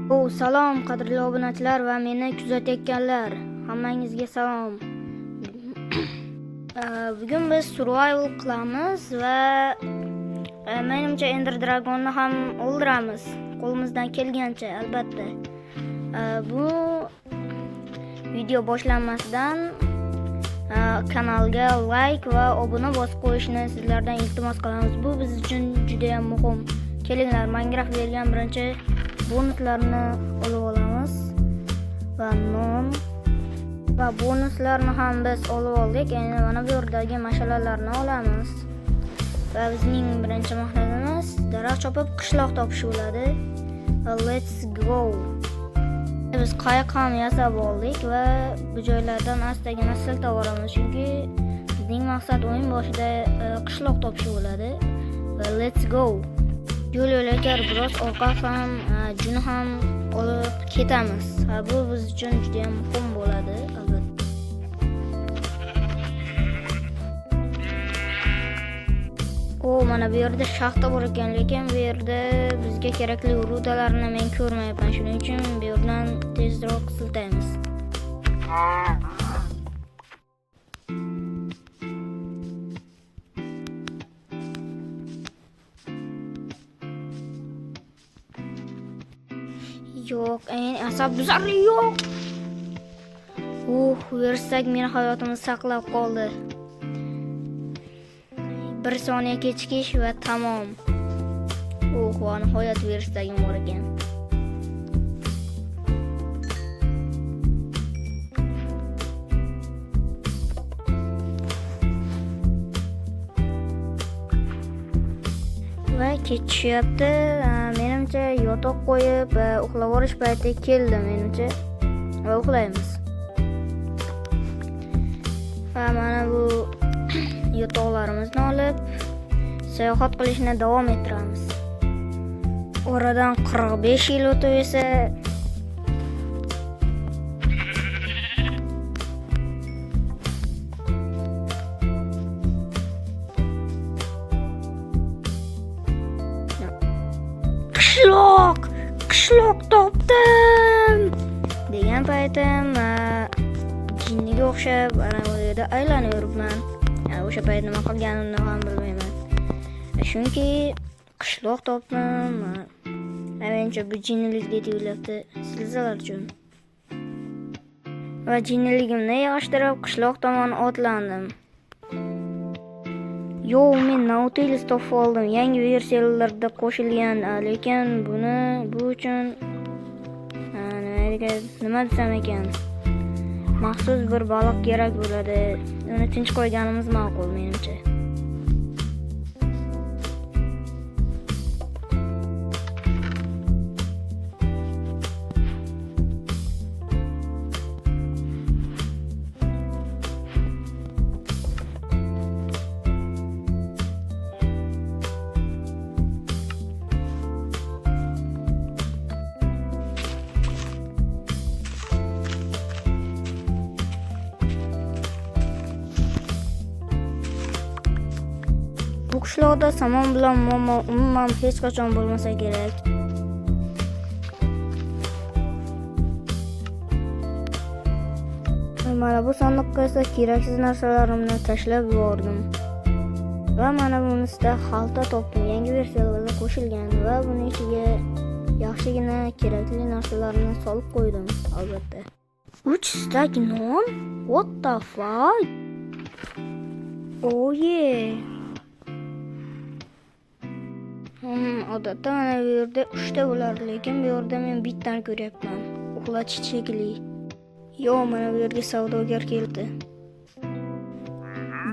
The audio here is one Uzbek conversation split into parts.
Salom qadrli obunachilar va meni kuzatayotganlar. Hammangizga salom. Bugun biz survival qilamiz va menimcha Ender Dragonni ham o'ldiramiz. Qo'limizdan kelgancha, albatta. Bu video boshlanmasidan kanalga like va obuna bosib qo'yishni sizlardan iltimos qilamiz. Bu biz uchun juda ham muhim. Kelinglar, Minecraft bergan birinchi bonuslarni olib olamiz va non va bonuslarni ham biz olib oldik. Endi mana bu yerdagi mashalalarni olamiz va bizning birinchi maqsadimiz daraxt chopib qishloq topish bo'ladi. Let's go. Biz qayiq ham yasab oldik va bu joylardan astagina siltab olamiz, chunki bizning maqsad o'yin boshida qishloq topish bo'ladi. Let's go. Yo'l-yo'lakay biroz ovqat ham, jun ham olib ketamiz. Bu biz uchun juda ham muhim bo'ladi, albatta. Mana bu yerda shaxta bor ekan, lekin bu yerda bizga kerakli rudalarni men ko'rmayapman. Shuning uchun bu yerdan tezroq siltaymiz. Yo'q, asab buzarlik yo'q. Versak meni hayotimiz saqlab qoldi. 1 soniya kechikish va tamom. Nihoyat versagim bor ekan. Va ketishyapti. Menimcha yotoq qo'yib uxlab olish payti keldi menimcha. Va uxlaymiz. Va mana bu yotoqlarimizni olib sayohat qilishni davom ettiramiz. Oradan 45 yil o'tib esa qishloq topdim degan paytim jinniga o'xshab ana bu yerda aylanib yuribman. O'sha payt nima qilganimni ham bilmayman. Chunki qishloq topdim. Menimcha bu jinnilik deb o'ylabdi sizlar uchun. Va jinniligimni yig'ishtirib qishloq tomon otlandim. Men Nautilus topib oldim. Yangi versiyalarda qo'shilgan, lekin bu uchun nima desam ekan? Maxsus bir baliq kerak bo'ladi. Uni tinch qo'yganimiz ma'qul menimcha. Bu qishloqda samon bilan muammo umuman hech qachon bo'lmasa kerak. Mana bu sandiqqa esa keraksiz narsalarimni tashlab yubordim. Va mana bunisida xalta topdim. Yangi versiyalarda qo'shilgan va buni ichiga yaxshigina kerakli narsalarni solib qo'ydim, albatta. 3 stak non? What the fuck? Odatda mana bu yerda 3 ta bo'lar, lekin bu yerda men bittani ko'ryapman. Uxlatish shekilli. Mana bu yerga savdogar keldi.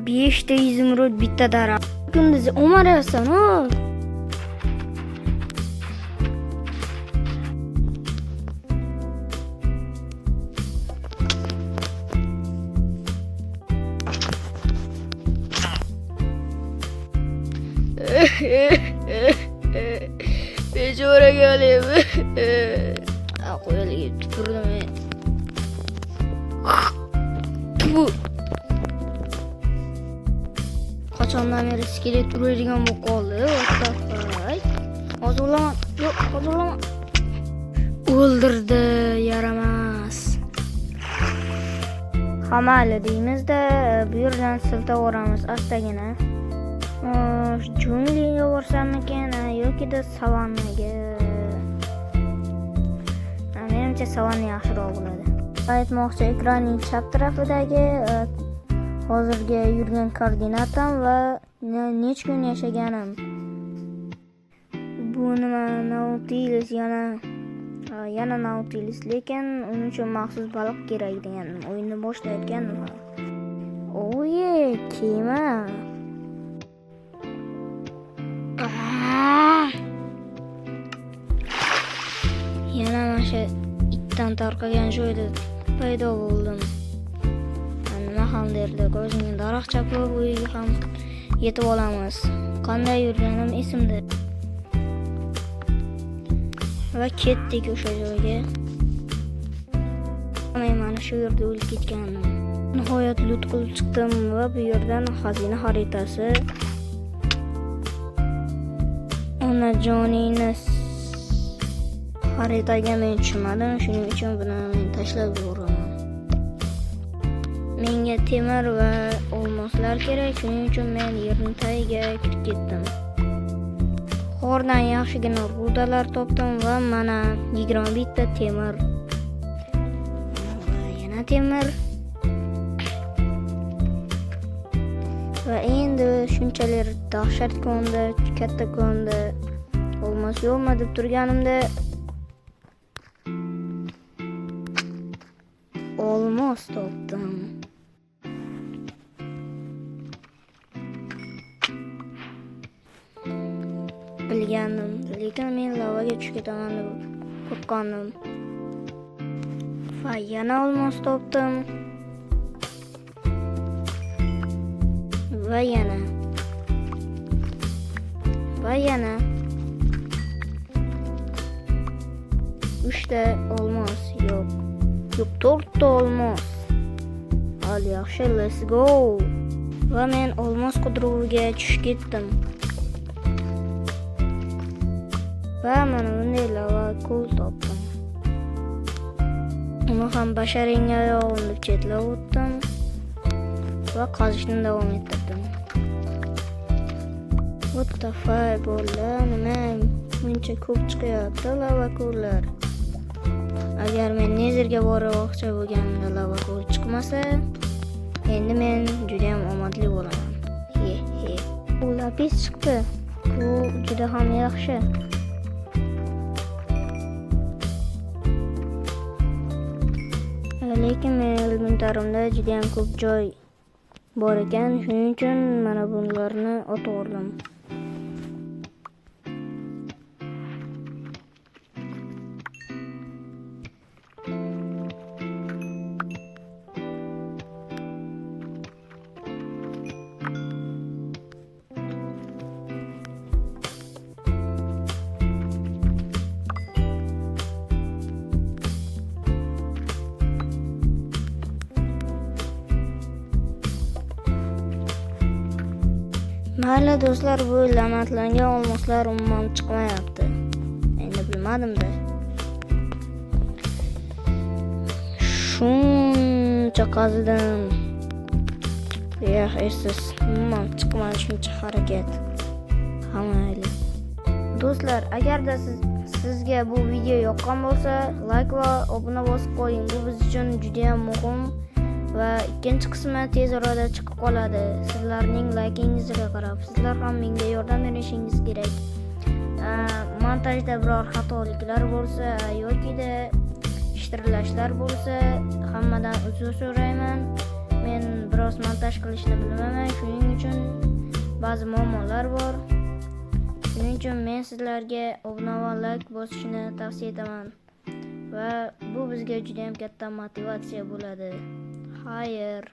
5 ta izimrod, bitta daraxt. Kunduzi o'maraysan, Bechora galim. Qo'yaliga tupurdim. Qachondan beri iskelet uradigan bo'lib qoldi. Hozir ulama. o'ldirdi, yaramas. Hamali deymizda, bu yerdan siltaveramiz astagina. Jungliga borsammikan yoki-da savannaga. Menimcha savanna yaxshiroq bo'ladi. Aytmoqchi, ekranning chap tarafidagi hozirgi yurgan koordinatam va necha kun yashaganim. Bu nima? Nautilus yana Nautilus, lekin uning uchun maxsus baliq kerak degandim. O'yinni boshlayotgandim. Oye, kema. Yana mana shu itdan tarqagan joyda paydo bo'ldim. Nima ham derdi, o'zingni daraxt chaplab uyga ham yetib olamiz. Qanday yurganim esimda. Va ketdik o'sha joyga. Mana shu yerda o'lib ketgandim. Nihoyat lut qilib chiqdim va bu yerdan xazina xaritasi. Onajonini xaritaga men tushmadim, shuning uchun buni men tashlab yuboraman. Menga temir va olmoslar kerak, shuning uchun men yerning tagiga kirib ketdim. Qordan yaxshigina rudalar topdim va mana 21 ta temir. Va yana temir. Va endi shunchalar dahshat ko'ndi, katta ko'ndi. Olmos yo'qmi deb turganimda olmos topdim. Bilgandim, lekin men lavaga tushib ketaman deb qo'rqqandim. Va yana olmos topdim. Va yana 3 ta olmos yo'q, 4 ta olmos. Hal yaxshi, let's go. Va men olmos qidiruviga tushib ketdim. Va mana bunday lava ko'l topdim. Uni ham basharingga oyog'im deb chetlab o'tdim va qazishni davom ettirdim. What the fuck bo'ldi? Nima buncha ko'p chiqyapti lava ko'llar? Agar men Nezerga bormoqchi bo'lganimda lava ko'l chiqmasa, endi men juda ham omadli bo'laman. Bu lapis chiqdi. Bu juda ham yaxshi. Lekin men inventarimda juda ham ko'p joy bor ekan, shuning uchun mana bunlarni o'tib Mayli do'stlar, bu la'natlangan olmoslar umuman chiqmayapti. Endi bilmadim-da. Shuncha qazidim. Esiz, umuman chiqmadi shuncha harakat. Hamayli. Do'stlar, agarda sizga bu video yoqqan bo'lsa, like va obuna bosib qo'ying. Bu biz uchun juda ham muhim. Va ikkinchi qismi tez orada chiqib qoladi. Sizlarning laykingizga qarab, sizlar ham menga yordam berishingiz kerak. Montajda biror xatoliklar bo'lsa yoki-da ishtirlashlar bo'lsa, hammadan uzr so'rayman. Men biroz montaj qilishni bilmayman, shuning uchun ba'zi muammolar bor. Shuning uchun men sizlarga obuna va like bosishni tavsiya etaman. Va bu bizga juda ham katta motivatsiya bo'ladi. Hayır.